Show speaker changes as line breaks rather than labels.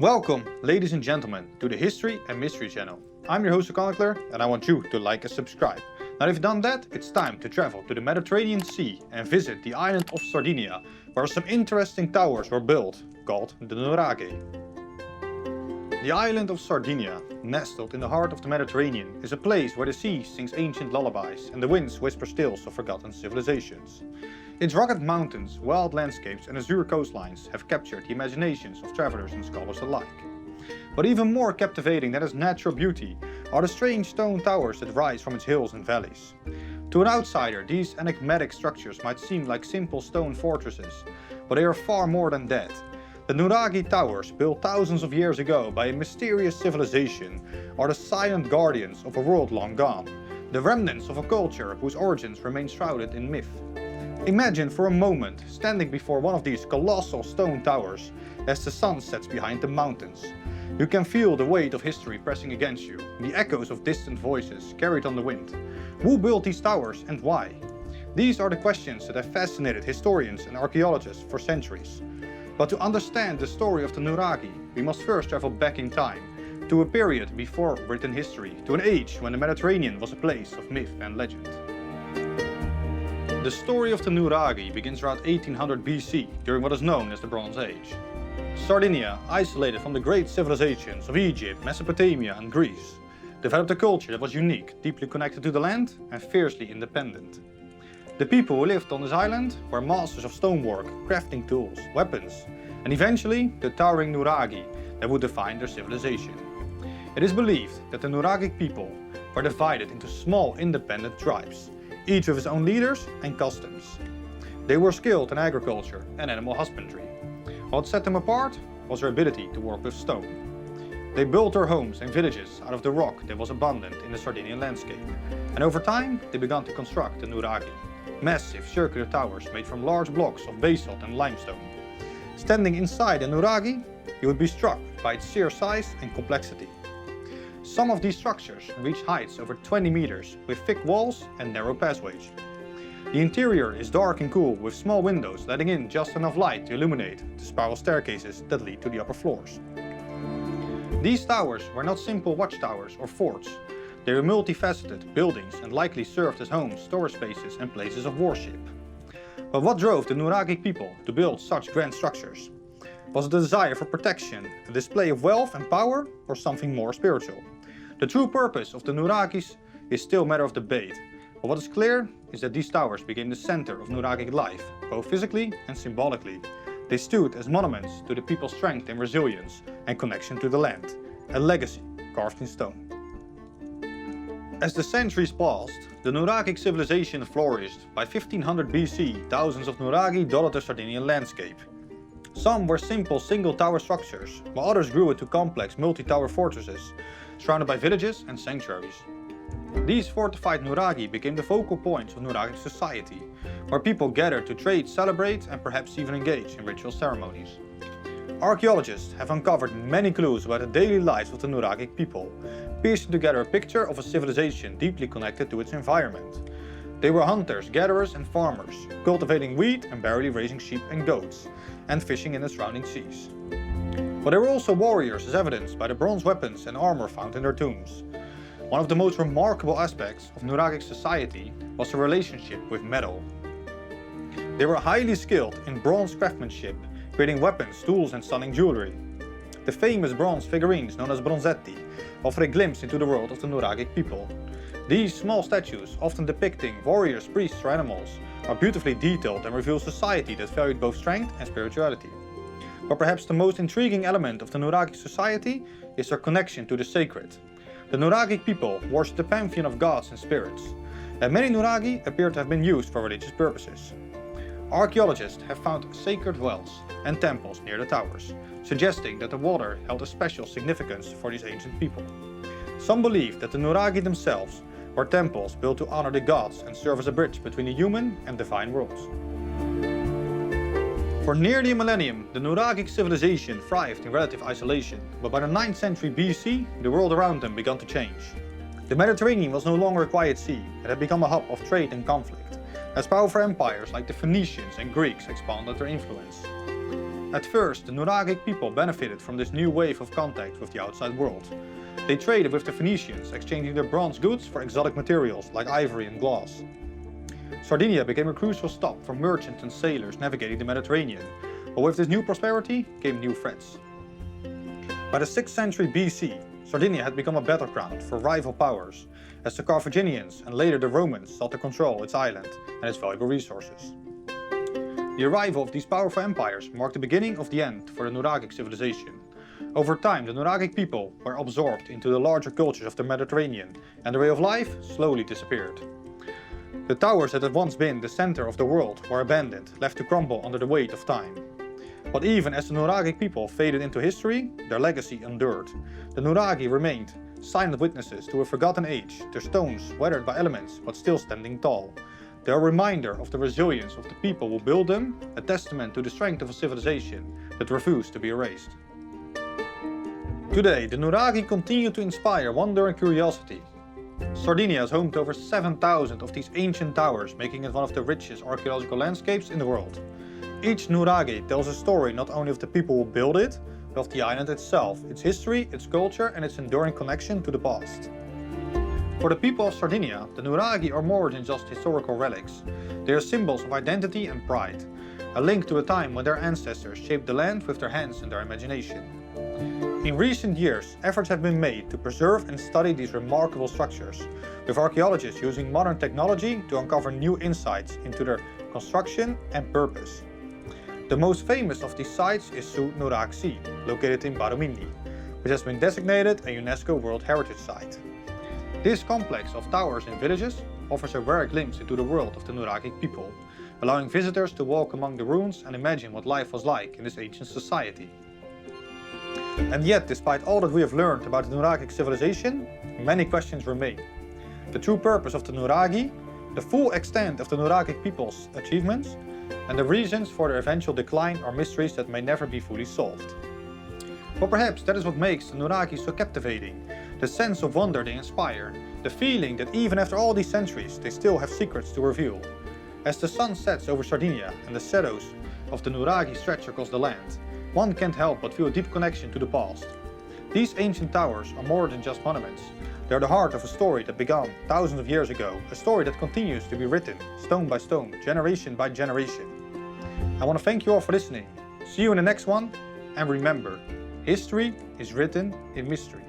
Welcome, ladies and gentlemen, to the History and Mystery channel. I'm your host Archaeological, and I want you to like and subscribe. Now if you've done that, it's time to travel to the Mediterranean Sea and visit the island of Sardinia, where some interesting towers were built, called the Nuraghi. The island of Sardinia, nestled in the heart of the Mediterranean, is a place where the sea sings ancient lullabies and the winds whisper tales of forgotten civilizations. Its rugged mountains, wild landscapes and azure coastlines have captured the imaginations of travelers and scholars alike. But even more captivating than its natural beauty are the strange stone towers that rise from its hills and valleys. To an outsider, these enigmatic structures might seem like simple stone fortresses, but they are far more than that. The Nuraghi towers, built thousands of years ago by a mysterious civilization, are the silent guardians of a world long gone, the remnants of a culture whose origins remain shrouded in myth. Imagine for a moment standing before one of these colossal stone towers as the sun sets behind the mountains. You can feel the weight of history pressing against you, the echoes of distant voices carried on the wind. Who built these towers and why? These are the questions that have fascinated historians and archaeologists for centuries. But to understand the story of the Nuraghi, we must first travel back in time, to a period before written history, to an age when the Mediterranean was a place of myth and legend. The story of the Nuraghi begins around 1800 BC, during what is known as the Bronze Age. Sardinia, isolated from the great civilizations of Egypt, Mesopotamia and Greece, developed a culture that was unique, deeply connected to the land and fiercely independent. The people who lived on this island were masters of stonework, crafting tools, weapons, and eventually the towering Nuraghi that would define their civilization. It is believed that the Nuragic people were divided into small independent tribes, each with its own leaders and customs. They were skilled in agriculture and animal husbandry. What set them apart was their ability to work with stone. They built their homes and villages out of the rock that was abundant in the Sardinian landscape, and over time they began to construct the Nuraghi, massive circular towers made from large blocks of basalt and limestone. Standing inside a Nuraghi, you would be struck by its sheer size and complexity. Some of these structures reach heights over 20 meters with thick walls and narrow passageways. The interior is dark and cool with small windows letting in just enough light to illuminate the spiral staircases that lead to the upper floors. These towers were not simple watchtowers or forts. They were multifaceted buildings and likely served as homes, storage spaces and places of worship. But what drove the Nuragic people to build such grand structures? Was it a desire for protection, a display of wealth and power, or something more spiritual? The true purpose of the Nuraghis is still a matter of debate, but what is clear is that these towers became the center of Nuragic life, both physically and symbolically. They stood as monuments to the people's strength and resilience and connection to the land, a legacy carved in stone. As the centuries passed, the Nuragic civilization flourished. By 1500 BC, thousands of Nuraghi dotted the Sardinian landscape. Some were simple single-tower structures, while others grew into complex multi-tower fortresses, surrounded by villages and sanctuaries. These fortified Nuraghi became the focal points of Nuragic society, where people gathered to trade, celebrate and perhaps even engage in ritual ceremonies. Archaeologists have uncovered many clues about the daily lives of the Nuragic people, piecing together a picture of a civilization deeply connected to its environment. They were hunters, gatherers and farmers, cultivating wheat and barely raising sheep and goats, and fishing in the surrounding seas. But they were also warriors, as evidenced by the bronze weapons and armor found in their tombs. One of the most remarkable aspects of Nuragic society was their relationship with metal. They were highly skilled in bronze craftsmanship, creating weapons, tools and stunning jewelry. The famous bronze figurines known as bronzetti offer a glimpse into the world of the Nuragic people. These small statues, often depicting warriors, priests or animals, are beautifully detailed and reveal a society that valued both strength and spirituality. But perhaps the most intriguing element of the Nuragic society is their connection to the sacred. The Nuragic people worship the pantheon of gods and spirits, and many Nuraghi appear to have been used for religious purposes. Archaeologists have found sacred wells and temples near the towers, suggesting that the water held a special significance for these ancient people. Some believe that the Nuraghi themselves were temples built to honor the gods and serve as a bridge between the human and divine worlds. For nearly a millennium, the Nuragic civilization thrived in relative isolation, but by the 9th century BC, the world around them began to change. The Mediterranean was no longer a quiet sea, it had become a hub of trade and conflict, as powerful empires like the Phoenicians and Greeks expanded their influence. At first, the Nuragic people benefited from this new wave of contact with the outside world. They traded with the Phoenicians, exchanging their bronze goods for exotic materials like ivory and glass. Sardinia became a crucial stop for merchants and sailors navigating the Mediterranean, but with this new prosperity came new threats. By the 6th century BC, Sardinia had become a battleground for rival powers, as the Carthaginians and later the Romans sought to control its island and its valuable resources. The arrival of these powerful empires marked the beginning of the end for the Nuragic civilization. Over time, the Nuragic people were absorbed into the larger cultures of the Mediterranean, and their way of life slowly disappeared. The towers that had once been the center of the world were abandoned, left to crumble under the weight of time. But even as the Nuragic people faded into history, their legacy endured. The Nuraghi remained silent witnesses to a forgotten age, their stones weathered by elements but still standing tall. They are a reminder of the resilience of the people who built them, a testament to the strength of a civilization that refused to be erased. Today, the Nuraghi continue to inspire wonder and curiosity. Sardinia is home to over 7,000 of these ancient towers, making it one of the richest archaeological landscapes in the world. Each Nuraghi tells a story not only of the people who built it, but of the island itself, its history, its culture and its enduring connection to the past. For the people of Sardinia, the Nuraghi are more than just historical relics. They are symbols of identity and pride, a link to a time when their ancestors shaped the land with their hands and their imagination. In recent years, efforts have been made to preserve and study these remarkable structures, with archaeologists using modern technology to uncover new insights into their construction and purpose. The most famous of these sites is Nuraghi, located in Baromini, which has been designated a UNESCO World Heritage Site. This complex of towers and villages offers a rare glimpse into the world of the Nuragic people, allowing visitors to walk among the ruins and imagine what life was like in this ancient society. And yet, despite all that we have learned about the Nuragic civilization, many questions remain. The true purpose of the Nuraghi, the full extent of the Nuragic people's achievements, and the reasons for their eventual decline are mysteries that may never be fully solved. But perhaps that is what makes the Nuraghi so captivating, the sense of wonder they inspire, the feeling that even after all these centuries they still have secrets to reveal. As the sun sets over Sardinia and the shadows of the Nuraghi stretch across the land, one can't help but feel a deep connection to the past. These ancient towers are more than just monuments. They are the heart of a story that began thousands of years ago, a story that continues to be written, stone by stone, generation by generation. I want to thank you all for listening. See you in the next one, and remember, history is written in mystery.